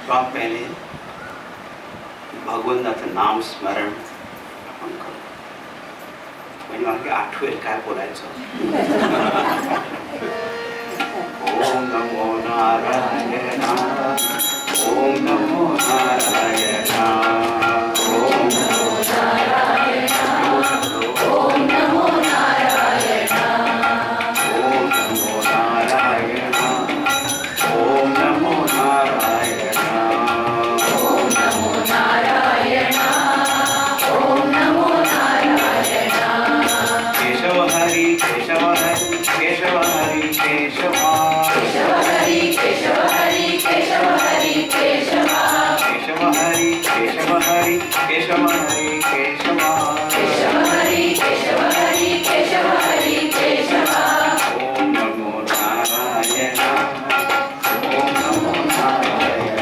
तो आप पहले भगवंताचं नाम स्मरण आपण करू. म्हणजे मला आठवेल काय बोलायचं. ओम नमो नारायण ओम नमो नारायण ओम नमो नारायण ओम नमो नारायण ओम नमो नारायण ओम नमो नारायण ओम नमो नारायण ओम नमो नारायण केशव हरी केशव हरी केशव हरी केशव हरी केशव हरी केशव हरी केशव केशव हरी केशव हरी केशव हरी केशव केशव हरी केशव हरी केशव हरी केशव ओम नमो नारायण ओम नमो नारायण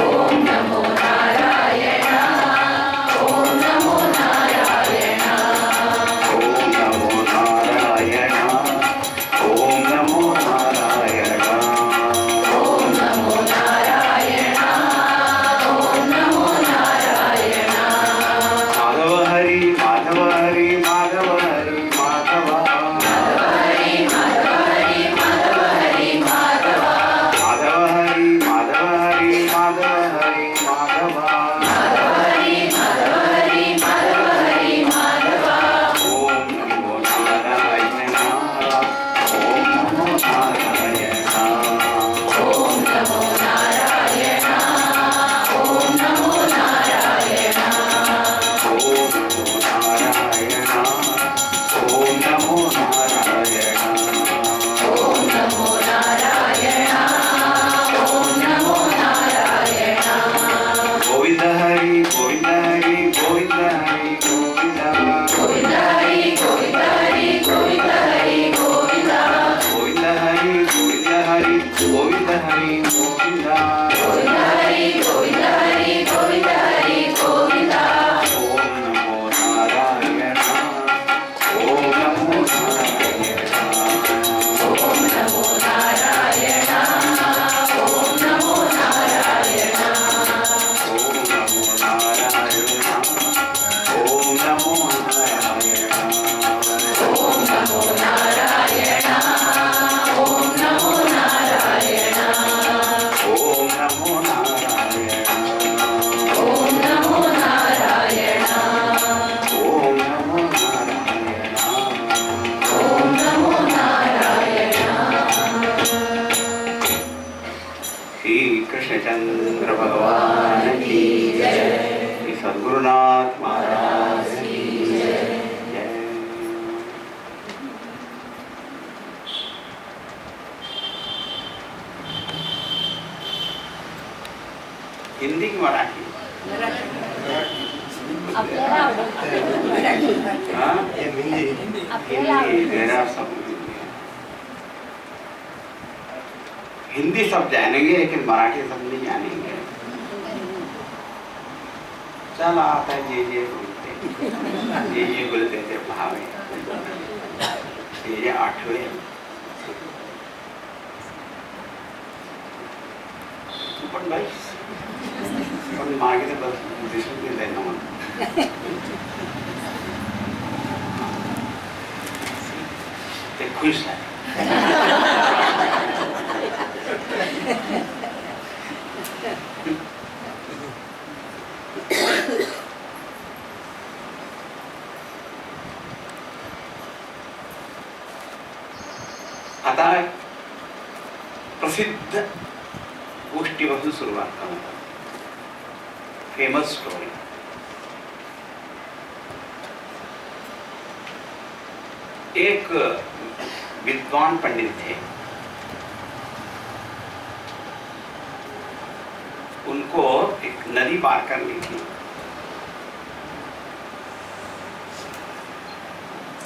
ओम नमो नारायण ओम नमो नारायण ओम नमो नारायण ओम नमो नारायण ओम नमो नारायण ओम नमो नारायण माधव हरी माधव हरी माधव हरी माधव माधव हरी माधव हरी माधव हरी माधव माधव हरी माधव हरी माधव हरी माधव माधव हरी माधव हरी माधव हरी माधव ओम नमो नारायण ओम नमो नारायण ओम नमो नारायण ओम नमो नारायण ओम नमो नारायण ओम नमो नारायण ओम नमो नारायण ओम नमो नारायण गोविंद हरी गोविंद हरी गोविंद हरी गोविंद गोविंद हरी गोविंद हरी गोविंद हरी गोविंद गोविंद हरी गोविंद हरी गोविंद हरी गोविंद गोविंद हरी गोविंद हरी गोविंद हरी गोविंद ओम नमो नारायण ओम नमो नारायण ओम नमो नारायण ओम नमो नारायण ओम नमो नारायण ओम नमो नारायण ओम नमो नारायण ओम नमो नारायण ओम नमो नारायण ओम नमो नारायण ओम नमो नारायण ओम नमो नारायण श्री कृष्णचंद्र भगवान की जय श्री सद्गुरुनाथ महाराज की जय जय हिंदी की मराठी आपल्याला आवडतं. हाँ आपल्याला हिंदी आवडतं. मेरा सब हिंदी सब जानेंगे लेकिन मराठी सब नहीं जानेंगे. चला आता जे बोलते ते भावे जे आठवे पण बाई पण मागे बस दिसून गेलंय ना मला. ते खुश आहे. आता प्रसिद्ध गोष्टीपासून सुरुवात करू. Famous story. एक विद्वान पंडित थे. उनको एक नदी पार करनी थी.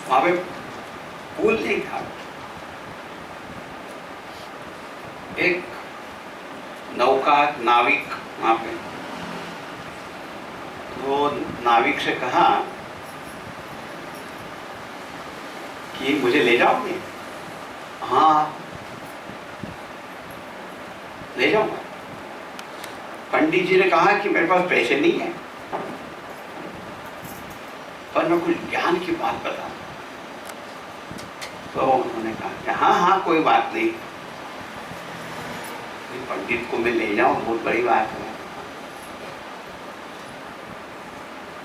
वहां पे पुल नहीं था. एक नौका नाविक वहां पे. वो नाविक से कहा कि मुझे ले जाओगे? हाँ ले जाऊंगा. पंडित जी ने कहा कि मेरे पास पैसे नहीं है, पर मैं कुछ ज्ञान की बात बताऊं। तो उन्होंने कहा कि हाँ हाँ कोई बात नहीं, पंडित को मैं ले जाऊं, बहुत बड़ी बात है।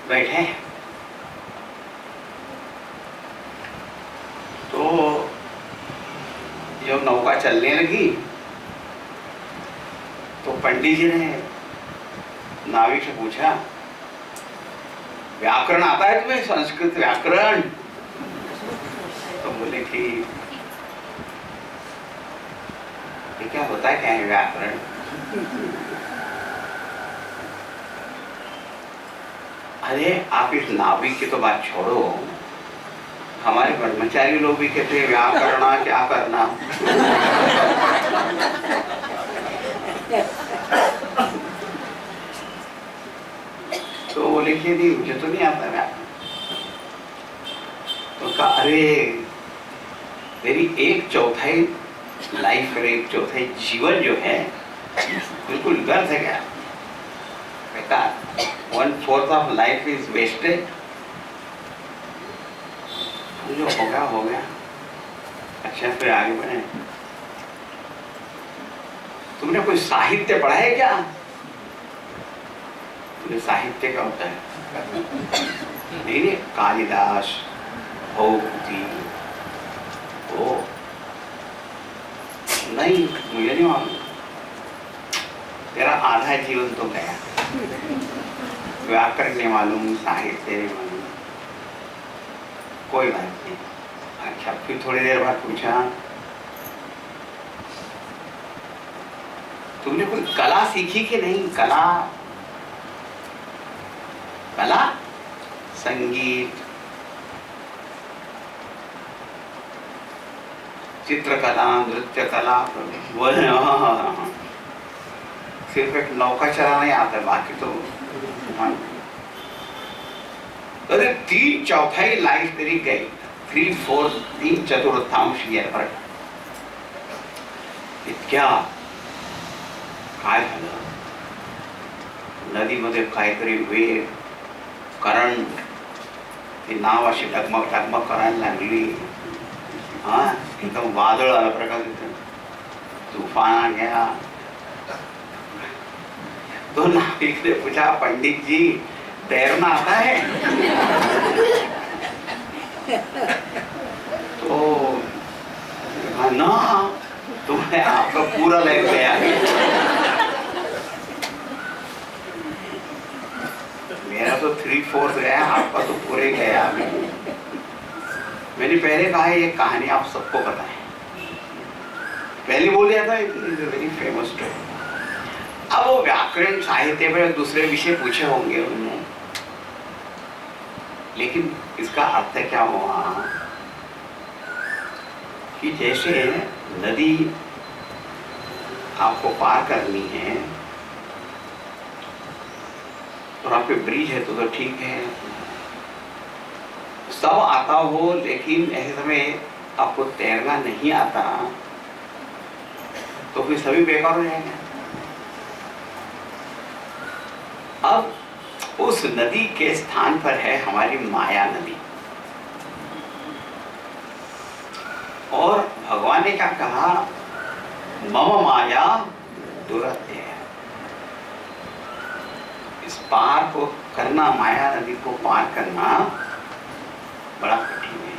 बैठे तो जब नौका चलने लगी तो पंडित जी ने नाविक से पूछा, व्याकरण आता है तुम्हें, संस्कृत व्याकरण? तो बोले कि ये क्या होता है, क्या है व्याकरण? अरे आप इस नाविक की तो बात छोड़ो, हमारे ब्रह्मचारी लोग भी कहते हैं व्याकरण क्या करना। तो बोले कि नहीं मुझे तो नहीं आता व्याकरण। तो कहा अरे मेरी 1/4 लाइफ, 1/4 जीवन जो है बिल्कुल व्यर्थ है क्या? बेकार, 1/4 ऑफ लाइफ इज वेस्टेड। जो हो गया। अच्छा फिर आगे बढ़े। तुमने कोई साहित्य पढ़ा है क्या? तुमने साहित्य क्या होता है? नहीं, कालिदास, भौभूति, ओ नहीं, मुझे नहीं मालूम। तेरा आधा जीवन तो गया, व्याकरण नहीं मालूम, साहित्य नहीं मालूम, कोई बात नहीं। अच्छा फिर थोड़ी देर बाद पूछा, तुमने कोई कला सीखी कि नहीं? कला, कला, संगीत, चित्रकला, नृत्य कला, सिर्फ एक नौका चलाना आता है, बाकी तो अरे 3/4 लाइफ तेरी गई, 3/4 year इतक्या काय झालं? नदीमध्ये काहीतरी वेग, करंट, ती नाव अशी टगमग टगमग करायला लागली, हा एकदम वादळ आला प्रकार, तूफान गया। तो नाविक ने पूछा, पंडित जी तैरना आता है? तो ना, तुम्हें आपका पूरा लाइफ गया। मेरा तो 3/4 गया, आपका तो पूरे गया। मैंने पहले कहा ये कहानी आप सबको बताएं, पहले बोल दिया था, वेरी फेमस स्टोरी। अब वो व्याकरण साहित्य में दूसरे विषय पूछे होंगे उन्होंने, लेकिन इसका अर्थ क्या हुआ कि जैसे नदी आपको पार करनी है और आप पे ब्रिज है तो ठीक है, सब आता हो, लेकिन ऐसे समय आपको तैरना नहीं आता तो फिर सभी बेकार हो जाएंगे। अब उस नदी के स्थान पर है हमारी माया नदी, और भगवान ने क्या कहा, मम माया दुरत्य है। इस पार को करना, माया नदी को पार करना बड़ा कठिन है,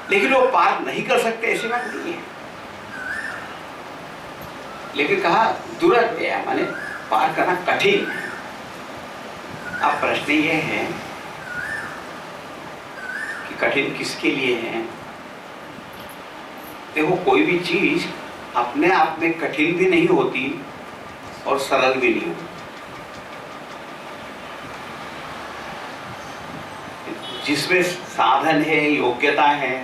लेकिन वो पार नहीं कर सकते ऐसी बात नहीं है। लेकिन कहा दुरत्य है, माने पार करना कठिन है। अब प्रश्न ये है कि कठिन किसके लिए है? देखो कोई भी चीज अपने आप में कठिन भी नहीं होती और सरल भी नहीं होती। जिसमें साधन है, योग्यता है,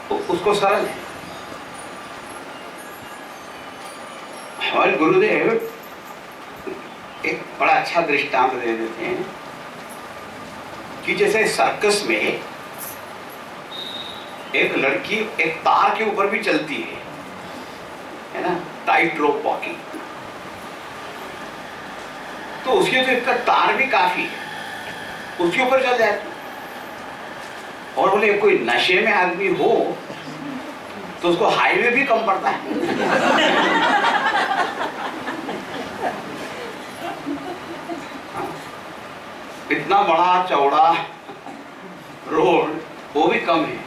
तो उसको सरल है। हमारे गुरुदेव एक बड़ा अच्छा दृष्टांत दे देते हैं कि जैसे सर्कस में एक लड़की एक तार के ऊपर भी चलती है ना, टाइट रोप वॉकिंग। तो उसके तो इसका तार भी काफी है, उसके ऊपर चल जाए। और बोले कोई नशे में आदमी हो तो उसको हाईवे भी कम पड़ता है। इतना बड़ा चौड़ा रोड वो भी कम है।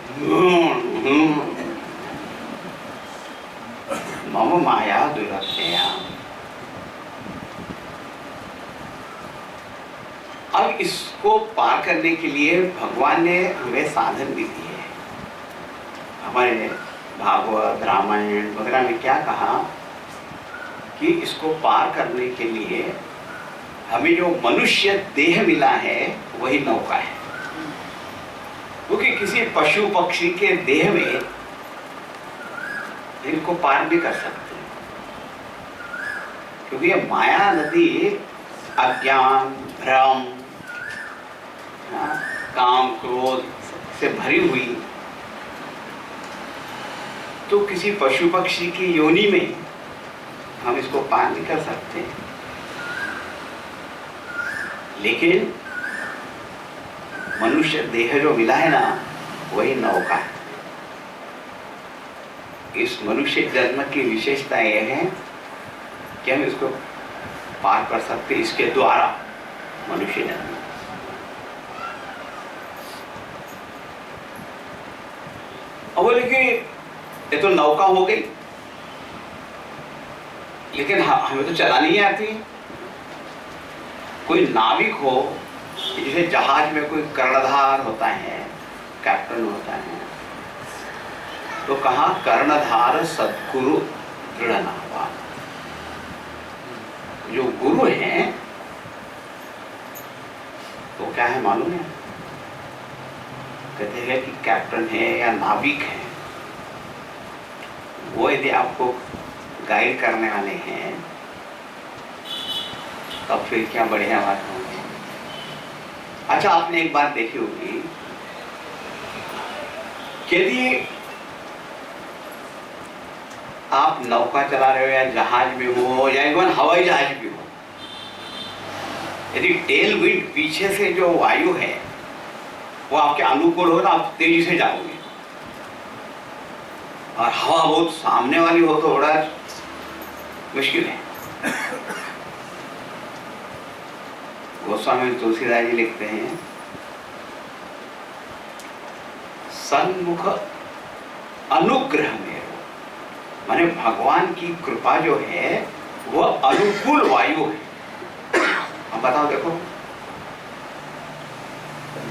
मम माया दुरत्या। अब इसको पार करने के लिए भगवान ने हमें साधन भी दिए हैं। हमारे भागवत रामायण वगैरह में क्या कहा कि इसको पार करने के लिए हमें जो मनुष्य देह मिला है वही नौका है। क्योंकि किसी पशु पक्षी के देह में इनको पार भी कर सकते हैं, क्योंकि ये माया नदी अज्ञान, भ्रम, काम, क्रोध से भरी हुई, तो किसी पशु पक्षी की योनि में हम इसको पार नहीं कर सकते। लेकिन मनुष्य देह जो मिला है ना वही नौका है। इस मनुष्य जन्म की विशेषता यह है कि हम इसको पार कर सकते इसके द्वारा मनुष्य जन्म। अब बोले कि ये तो नौका हो गई, लेकिन हमें तो चलानी ही आती है। कोई नाविक हो, जैसे जहाज में कोई कर्णधार होता है, कैप्टन होता है, तो कहा कर्णधार सद्गुरु दृढ़ नावा। जो गुरु हैं तो क्या है मालूम है? कहते हैं कि कैप्टन है या नाविक है, वो यदि आपको गाइड करने वाले हैं तब फिर क्या बढ़िया बात होगी। अच्छा, आपने एक बात देखी होगी, यदि आप नौका चला रहे हो या जहाज में हो या इवन हवाई जहाज भी हो, यदि टेल विंड पीछे से जो वायु है वो आपके अनुकूल हो ना, आप तेजी से जाओगे। और हवा बहुत सामने वाली हो तो बड़ा मुश्किल है। गोस्वामी तुलसीदास जी लिखते हैं, सन्मुख अनुग्रह में, माने भगवान की कृपा जो है वह अनुकूल वायु है। अब बताओ, देखो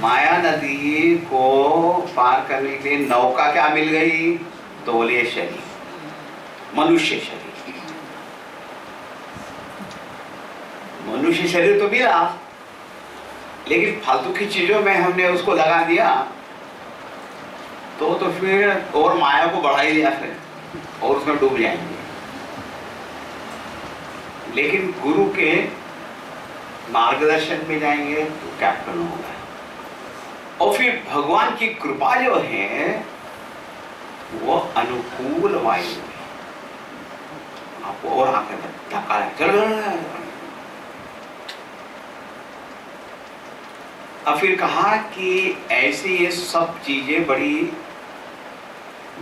माया नदी को पार करने के लिए नौका क्या मिल गई? तो बोले शरीर, मनुष्य शरीर। मनुष्य शरीर तो मिला, लेकिन फालतू की चीजों में हमने उसको लगा दिया तो फिर और माया को बढ़ा ही दिया फिर, और उसमें डूब जाएंगे। लेकिन गुरु के मार्गदर्शन में जाएंगे तो कैप्टन होगा। और फिर भगवान की कृपा जो है वो अनुकूल वायु है, आपको और आगे धक्का चल। अब फिर कहा कि ऐसी ये सब चीजें बड़ी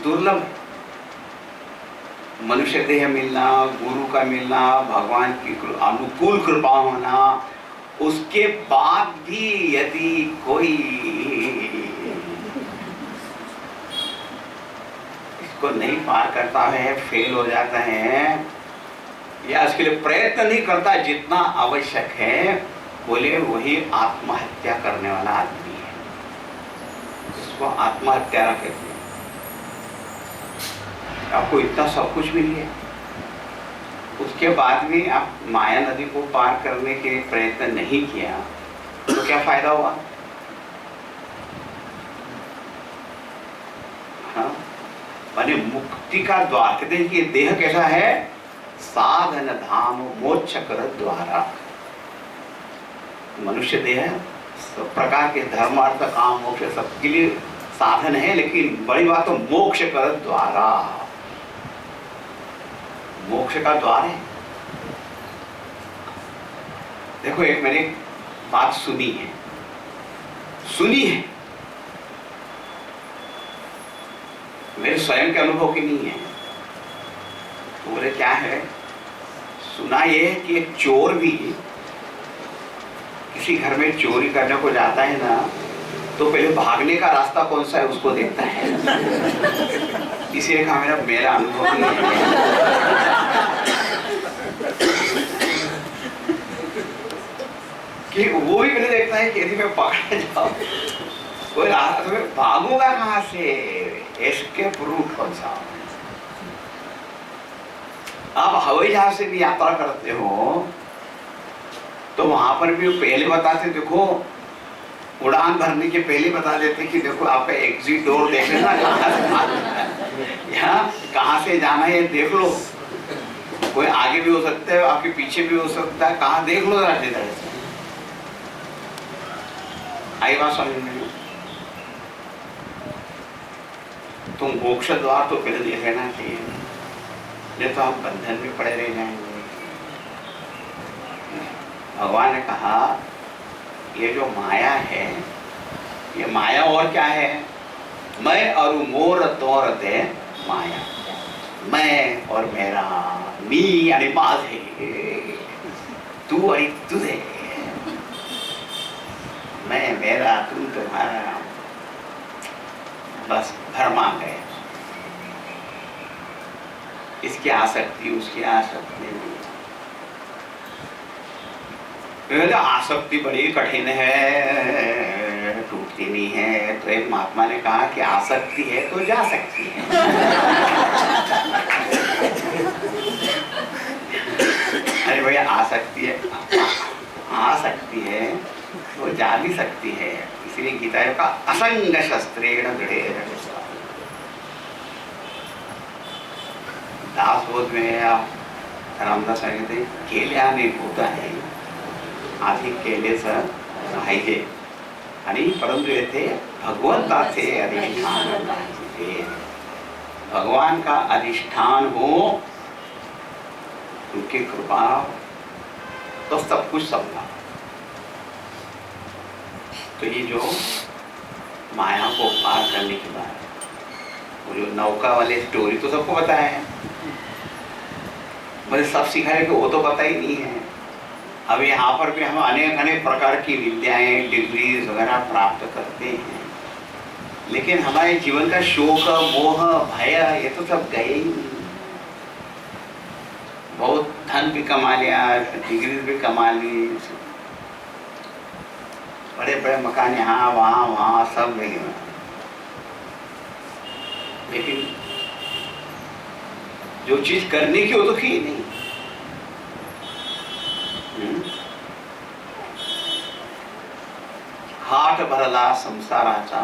दुर्लभ है। मनुष्य देह मिलना, गुरु का मिलना, भगवान की अनुकूल कृपा होना, उसके बाद भी यदि कोई इसको नहीं पार करता है, फेल हो जाता है या इसके लिए प्रयत्न नहीं करता जितना आवश्यक है, बोले वही आत्महत्या करने वाला आदमी है। इसको आत्महत्या कहते हैं। आपको इतना सब कुछ मिल गया, उसके बाद में आप माया नदी को पार करने के प्रयत्न नहीं किया तो क्या फायदा हुआ? हाँ, माने मुक्ति का द्वार। कहते हैं कि देह कैसा है? साधन धाम मोक्ष कर द्वारा। मनुष्य देह सब प्रकार के धर्म, अर्थ, काम, मोक्ष सबके लिए साधन है, लेकिन बड़ी बात तो मोक्ष कर द्वारा। मोक्ष का द्वार है। देखो, एक मैंने बात सुनी है, मेरे स्वयं के अनुभव की नहीं है। तो बोले क्या है? सुना ये है कि एक चोर भी किसी घर में चोरी करने को जाता है ना, तो पहले भागने का रास्ता कौन सा है उसको देखता है। इसीलिए कहा मेरा अनुभव नहीं है कि वो भी पहले देखता है कि यदि मैं पकड़ा जाऊं कोई रास्ता, तो मैं भागूंगा कहां से, एस्केप रूट कौन सा। आप हवाई जहाज से भी यात्रा करते हो तो वहां पर भी पहले बताते, देखो उड़ान भरने के पहले बता देते कि देखो आपका एग्जिट डोर देख लेना, यहाँ कहाँ से जाना है देख लो, कोई आगे भी हो सकता है, आपके पीछे भी हो सकता है, कहाँ देख लो राज्य तरह से। आई बात समझ में? तुम मोक्ष द्वार तो पहले देख लेना चाहिए, नहीं तो आप बंधन में पड़े रह जाएंगे। भगवान ने कहा ये जो माया है, ये माया और क्या है? मैं और मोर तोर ते माया, मैं और मेरा, मी आणि माझे, तू आणि तुझे, मैं मेरा तू तुम्हारा, बस भरमा है। इसकी आसक्ति उसकी आसक्ति, आसक्ति बड़ी कठिन है, टूटती नहीं है। तो एक महात्मा ने कहा कि आसक्ति है तो जा सकती है। अरे भैया आसक्ति है, आ सकती है तो जा भी सकती है। इसलिए गीता का असंग शस्त्रेण दृढ़ेन दासबोध में रामदास सांगितले केल्याने होत आहे, आधी केलेचं पाहिजे, आणि परंतु येथे भगवंताचे अधिष्ठान पाहिजे। भगवान का अधिष्ठान हो, उनकी कृपा तो सब कुछ संभव। तो ये जो माया को पार करने के बाद वो जो नौका वाले स्टोरी तो सबको पता है, मुझे सब सिखाया कि वो तो पता ही नहीं है। अब यहाँ पर भी हम अनेक अनेक प्रकार की विद्याएं, डिग्रीज वगैरह प्राप्त करते हैं, लेकिन हमारे जीवन का शोक, मोह, भय ये तो सब गए ही नहीं। बहुत धन भी कमा लिया, डिग्री भी कमा ली, बड़े बड़े मकान यहाँ वहाँ सब ले गए, लेकिन जो चीज करने की वो तो की नहीं। हाट भरला संसाराचा,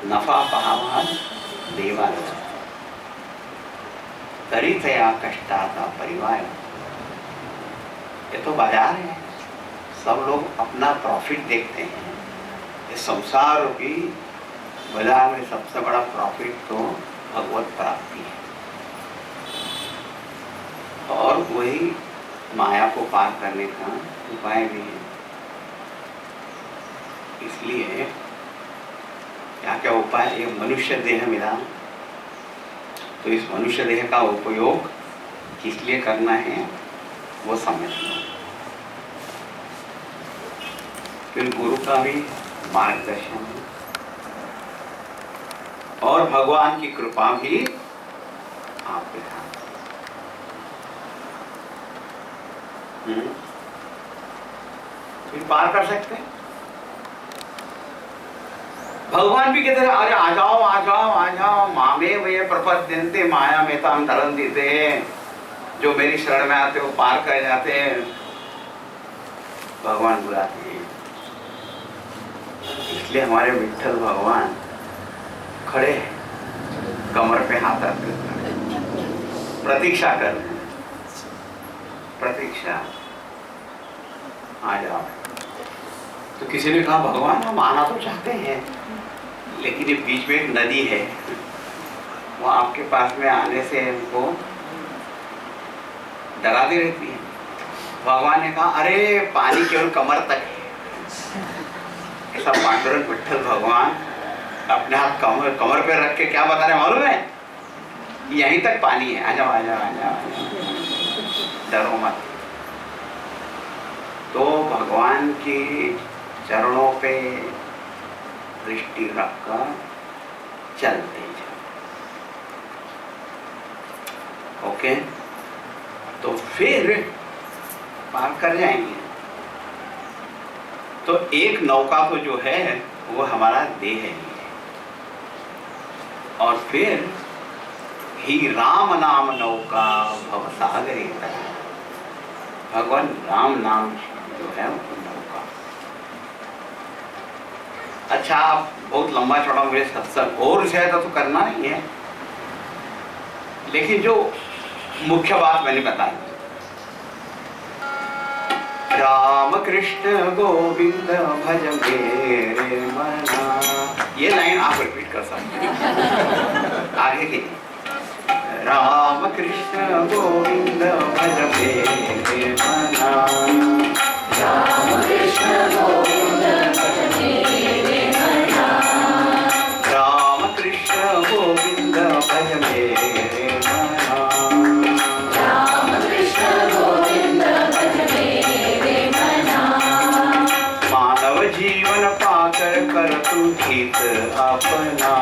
नफा पाहावा देवाचा, तरी तया कष्टाचा परिवार। ये तो बाजार है, सब लोग अपना प्रॉफिट देखते हैं। ये संसार रूपी बाजार में सबसे बड़ा प्रॉफिट तो भगवत प्राप्ति है, और वही माया को पार करने का उपाय भी है। इसलिए क्या क्या उपाय? ये मनुष्य देह मिला, तो इस मनुष्य देह का उपयोग किस लिए करना है वो समझना। फिर गुरु का भी मार्गदर्शन और भगवान की कृपा भी आपके साथ। फिर पार कर सकते हैं। भगवान भी कहते हैं अरे आ जाओ आ जाओ आ जाओ, मामे वे प्रपद्यन्ते माया में ताम तरन्ति ते, जो मेरी शरण में आते हो पार कर जाते हैं। भगवान बुलाते हैं, इसलिए हमारे विठ्ठल भगवान खड़े हैं, कमर पे हाथ रखते प्रतीक्षा कर, प्रतीक्षा, आ जाओ। तो किसी ने कहा भगवान हम आना तो चाहते हैं, लेकिन ये बीच में एक नदी है, वो आपके पास में आने से हमको डराती रहती है। भगवान ने कहा अरे पानी केवल कमर तक है। ऐसा पांडुरंग विठ्ठल भगवान अपने हाथ कमर पे रख के क्या बता रहे मालूम है? यहीं तक पानी है, आ जाओ आ जाओ आ जाओ, डरो मत। तो भगवान के चरणों पे दृष्टि रखकर चलते जाओ। ओके, तो फिर पार कर जाएंगे। तो एक नौका तो जो है वो हमारा देह ही है, और फिर ही राम नाम नौका भव सागरे तरा। भगवान राम नाम जो है वो नौका। अच्छा, आप बहुत लंबा चौड़ा मुझे सत्संग और ज्यादा तो करना नहीं है, लेकिन जो मुख्य बात मैंने बताई, राम कृष्ण गोविंद भज मेरे मना, ये लाइन आप रिपीट कर सकते हैं आगे की। राम कृष्ण गोविंद भज मेरे मना, राम कृष्ण गोविंद भज मेरे मना, राम कृष्ण गोविंद भज मेरे मना, राम कृष्ण गोविंद भज मेरे मना। मानव जीवन पाकर कर तू हित अपना,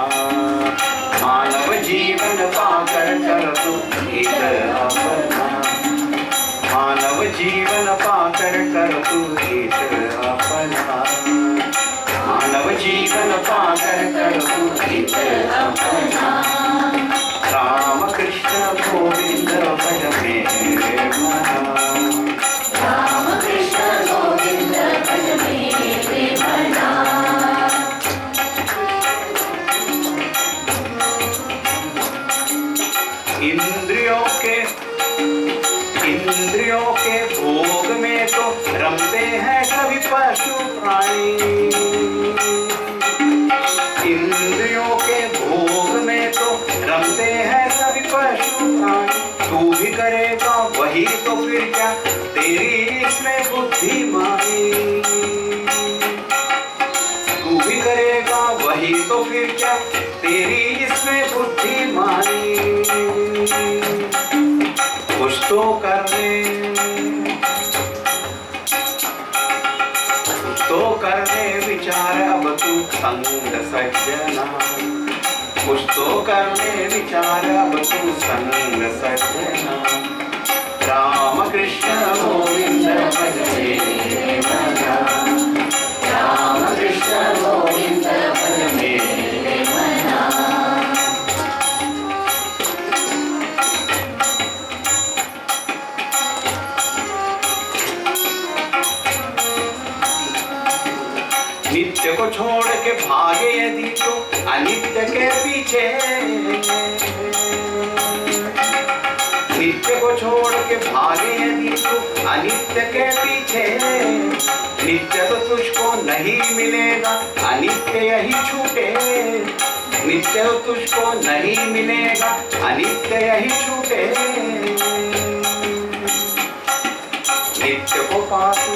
मानव जीवन पाकर कर तू हित अपना, मानव जीवन पाकर कर तू हित अपना, मानव जीवन पाकर कर तू हित अपना। राम कृष्ण गोविंद भज मेरे मना, राम कृष्ण गोविंद भज मेरे मना। इंद्रियों के भोग में तो रमते हैं सभी पशु प्राणी, इंद्रियों के भोग में तो रमते हैं सभी पशु प्राणी। तू भी करेगा वही तो फिर क्या तेरी इसमें बुद्धिमानी, तू भी करेगा वही तो फिर क्या तेरी इसमें बुद्धिमानी। कुछ तो करने विचार अब तू संग सज्जना, कुछ तो करने विचार अब तू संग सज्जना। राम कृष्ण गोविंद भज मेरे मना, राम कृष्ण गोविंद भज मेरे मना। नित्य को छोड़ के भागे यदि तो अनित्य के पीछे, नित्य को छोड़ के भागे यदि तो अनित्य के पीछे। नित्य तो तुझको नहीं मिलेगा अनित्य यही छूटे, नित्य तो तुझको नहीं मिलेगा अनित्य यही छूटे। नित्य को पातू,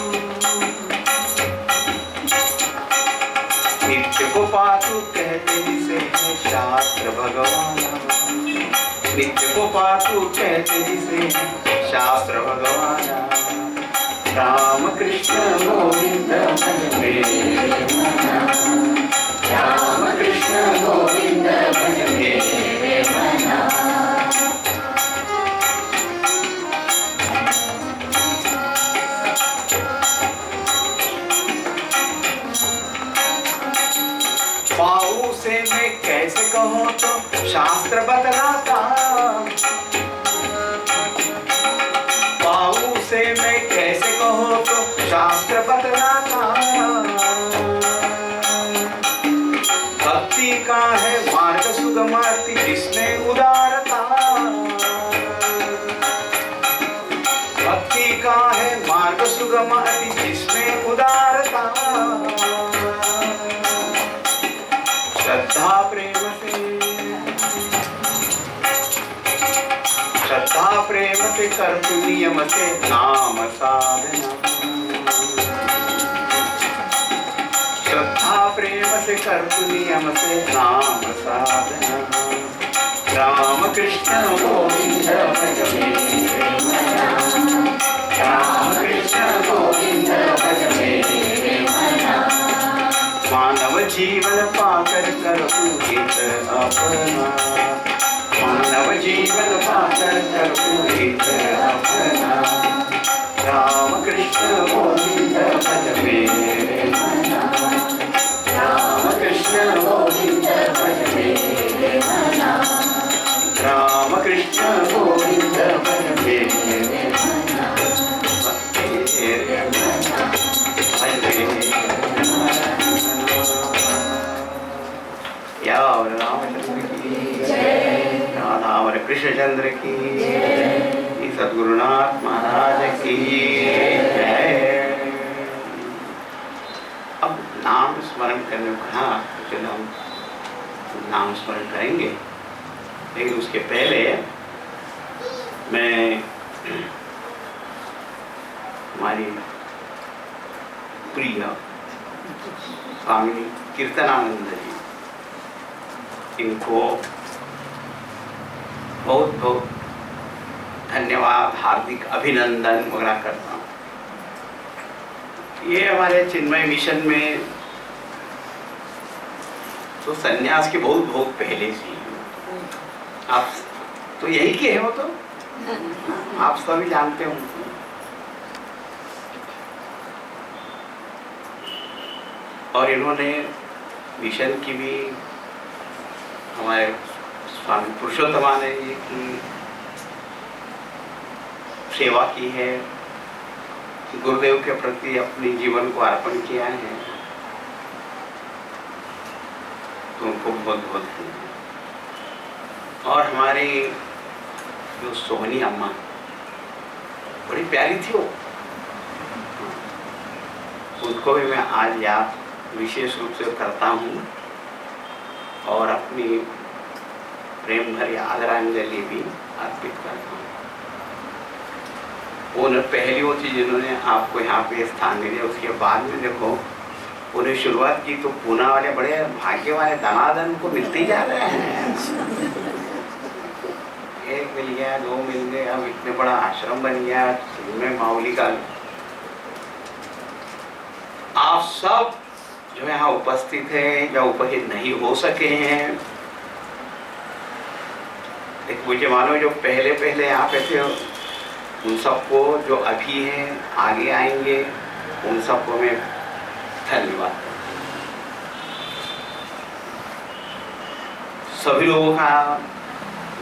नित्य को पातू कहते जिसे शास्त्र भगवान, नित्य को पातू कहते जिसे शास्त्र भगवान। राम कृष्ण गोविंद भज मेरे मना, राम कृष्ण गोविंद भज मेरे मना। पाऊ से मैं कैसे कहूँ तो शास्त्र बतलाता, पाऊ से मैं कैसे कहूँ तो शास्त्र बतलाता। भक्ति का है मार्ग सुगमति जिसमें उदारता, भक्ति का है मार्ग सुगमति जिसमें उदारता। श्रद्धा प्रेम प्रेम से कर्तु नियम से नाम साधना, श्रद्धा प्रेम से कर्तु नियम से नाम साधना। राम कृष्ण गोविंद भज मेरे मना, राम कृष्ण गोविंद भज मेरे मना। मानव जीवन पाकर करतु हित अपना, मानव जीवन पाकर करतु हित अपना। राम कृष्ण गोविंद भज मेरे मना, राम कृष्ण गोविंद भज मेरे मना, राम कृष्ण गोविंद भज मेरे मना, मेरे मना, भज मेरे मना। या रामचंद्र की जय, राधा कृष्णचंद्र की जय, सद्गुरुनाथ महाराज की जय। अब नाम स्मरण करने को कहा, चलो हम नाम स्मरण करेंगे, लेकिन उसके पहले मैं हमारी प्रिय स्वामी कीर्तनानंद जी, इनको बहुत बहुत धन्यवाद, हार्दिक अभिनंदन वगैरह करता हूँ। ये हमारे चिन्मय मिशन में तो सन्यास के बहुत बहुत पहले से आप तो यही के हो, तो आप सभी जानते हो। और इन्होंने मिशन की भी हमारे स्वामी पुरुषोत्तमानंद जी की सेवा की है, गुरुदेव के प्रति अपने जीवन को अर्पण किया है, तो उनको बहुत बहुत धन्यवाद। और हमारी जो सोहनी अम्मा बड़ी प्यारी थी, वो उनको भी मैं आज याद विशेष रूप से करता हूँ और अपनी प्रेम भरी आदरांजलि भी अर्पित करता हूँ। उन्हें पहली वो चीज़ जिन्होंने आपको यहाँ पे स्थान दे दिया, उसके बाद में देखो उन्हें शुरुआत की तो पूना वाले बड़े भाग्य वाले धनाधन को मिलते ही जा रहे हैं। एक मिल गया, दो मिल गए, अब इतने बड़ा आश्रम बन गया, में माउली का। आप सब जो यहाँ उपस्थित हैं या उपस्थित नहीं हो सके हैं, एक मुझे मानो जो पहले पहले यहाँ पे थे उन सबको, जो अभी हैं आगे आएंगे, उन सबको मैं धन्यवाद। सभी लोगों का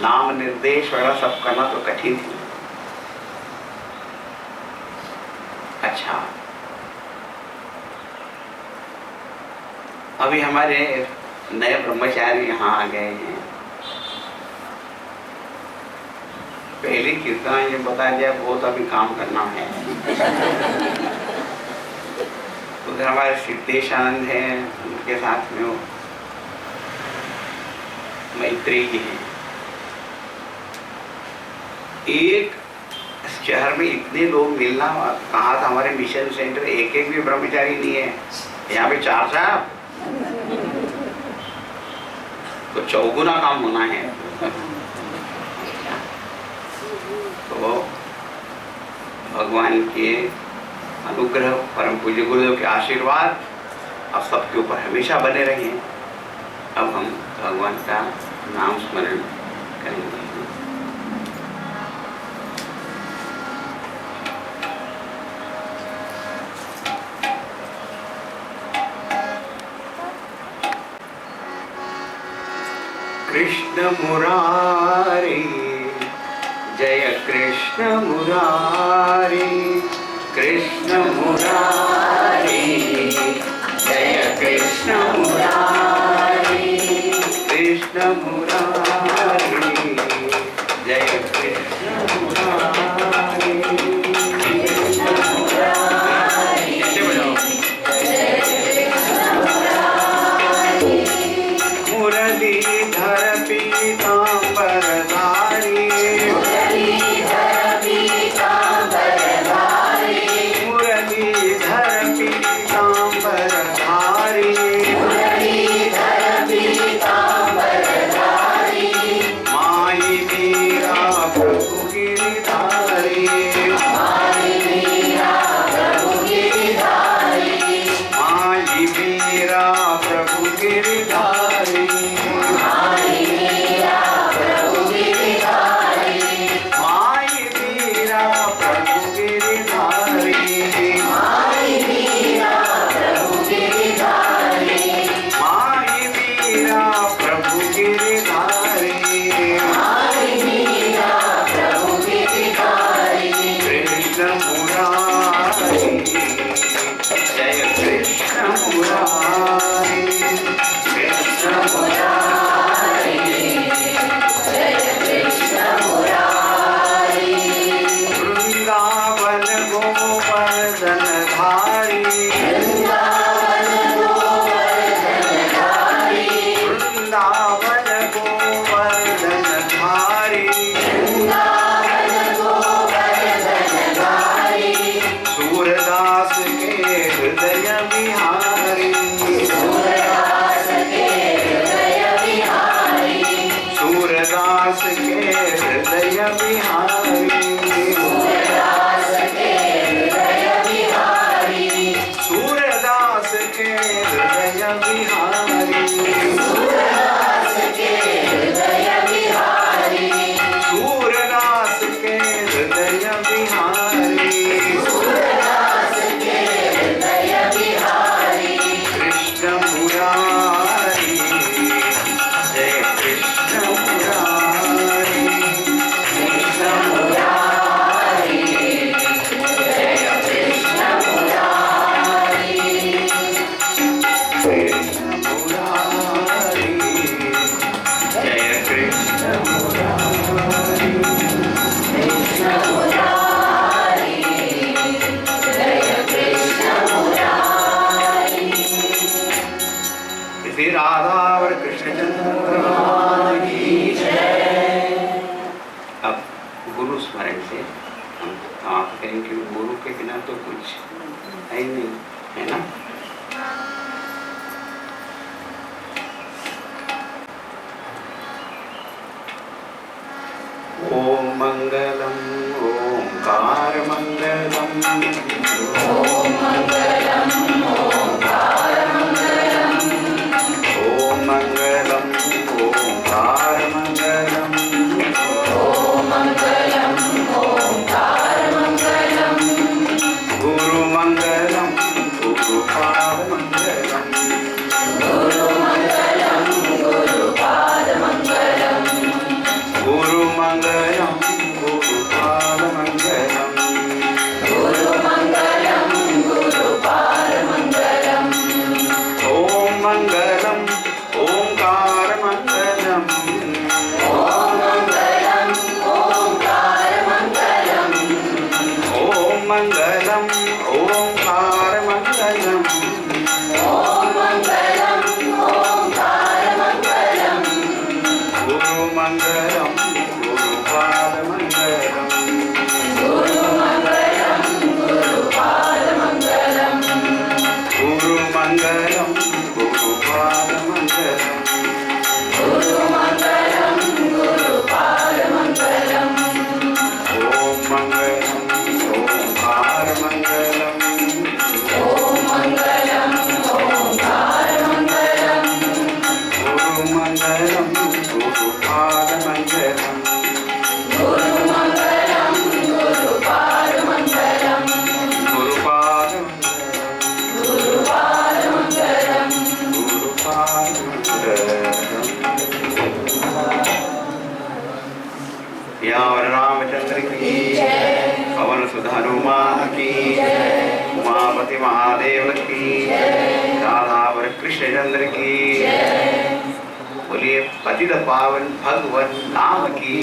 नाम निर्देश वगैरह सब करना तो कठिन थी। अच्छा, अभी हमारे नए ब्रह्मचारी यहाँ आ गए हैं। पहले कीर्तन ये बता दिया, बहुत अभी काम करना है। उधर हमारे सिद्धेश आनंद हैं, उनके साथ में वो मैत्री जी हैं। एक शहर में इतने लोग मिलना कहाँ था, हमारे मिशन सेंटर एक एक भी ब्रह्मचारी नहीं है, यहाँ पे 4 साहब, तो चौगुना काम होना है। तो भगवान के अनुग्रह, परम पूज्य गुरुदेव के आशीर्वाद आप सबके ऊपर हमेशा बने रहे। अब हम भगवान का नाम स्मरण करेंगे। कृष्ण मुरारी जय कृष्ण मुरारी, कृष्ण मुरारी जय कृष्ण मुरारी, कृष्ण मुरारी जय कृष्ण मुरारी, कृष्ण मुरारी जय कृष्ण मुरारी, मुरलीधर पीतांबरधारी, मुरलीधर गुरु स्मरण से हम समाप्त करेंगे। गुरु के बिना तो कुछ है ही नहीं, है ना। ओम मंगलम ओंकार मंगलम, ओम मंगलम ओंकार मंगलम, ओम मंगलम ओंकार मंगलम, ओम मंगलम ओंकार मंगलम, गुरु मंगलम गुरुपाद मंगलम, गुरु मंगलम गुरुपाद मंगलम, गुरु मंगलम गुरुपाद मंगलम, गुरु मंगलम गुरुपाद मंगलम, ओम मंगलम ओंकार मंगलम, ओम मंगलम ओंकार मंगलम, ओम मंगलम ओंकार मंगलम, ओम मंगलम ओंकार मंगलम, गुरु मंगलम गुरुपाद मंगलम, गुरु मंगलम गुरुपाद मंगलम, गुरु मंगलम गुरुपाद मंगलम, गुरु मंगलम गुरुपाद मंगलम, ओम मंगलम ओंकार मंगलम, ओम मंगलम ओंकार मंगलम, गुरु मंगलम गुरुपाद मंगलम, गुरु मंगलम गुरुपाद मंगलम, गुरुपाद गुरुपाद मंगलम, गुरुपाद मंगलम। या रामचंद्र की जय, पवन सुत हनुमान की, उमापति महादेव की, राधावर कृष्णचंद्र की, बोलिए पतित पावन भगवन नाम की,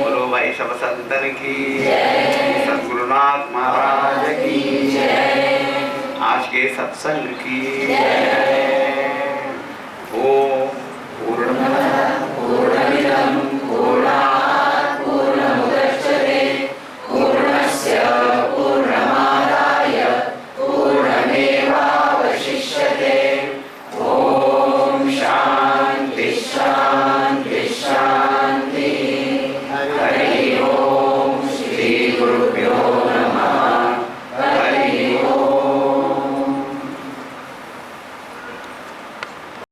बोलो भाई सब संतन की, सद्गुरुनाथ महाराज की, आज के सत्संग की, ओम